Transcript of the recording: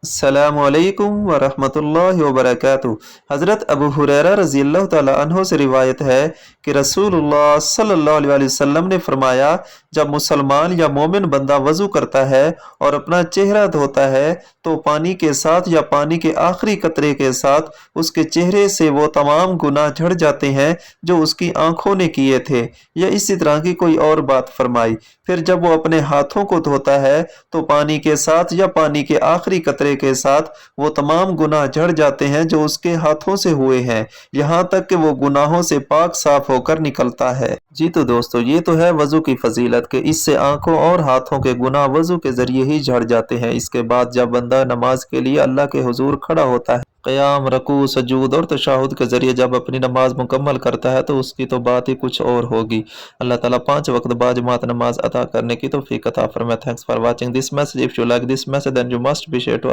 अस्सलामु अलैकुम वरहमतुल्लाहि वबरकातुहू। हज़रत अबू हुरैरा रज़ी अल्लाह ताला अन्हो से रिवायत है कि रसूलुल्लाह सल्लल्लाहु अलैहि वसल्लम ने फरमाया, जब मुसलमान या मोमिन बंदा वज़ू करता है और अपना चेहरा धोता है तो पानी के साथ या पानी के आखिरी कतरे के साथ उसके चेहरे से वो तमाम गुनाह झड़ जाते हैं जो उसकी आंखों ने किए थे, या इसी तरह की कोई और बात फरमाई। फिर जब वो अपने हाथों को धोता है तो पानी के साथ या पानी के आखिरी कतरे के साथ वो तमाम गुनाह झड़ जाते हैं जो उसके हाथों से हुए हैं, यहाँ तक कि वो गुनाहों से पाक साफ होकर निकलता है। जी तो दोस्तों, ये तो है वज़ू की फजीलत के इससे आंखों और हाथों के गुनाह वज़ू के ज़रिए ही झड़ जाते हैं। इसके बाद जब बंदा नमाज के लिए अल्लाह के हुजूर खड़ा होता है, क़याम, रकू, सजूद और तशहुद के ज़रिए जब अपनी नमाज मुकम्मल करता है तो उसकी तो बात ही कुछ और होगी। अल्लाह ताला 5 वक्त बाजमात नमाज अता करने की तौफीक अता फरमाए। Thanks for watching this message. If you like this message then you must be share to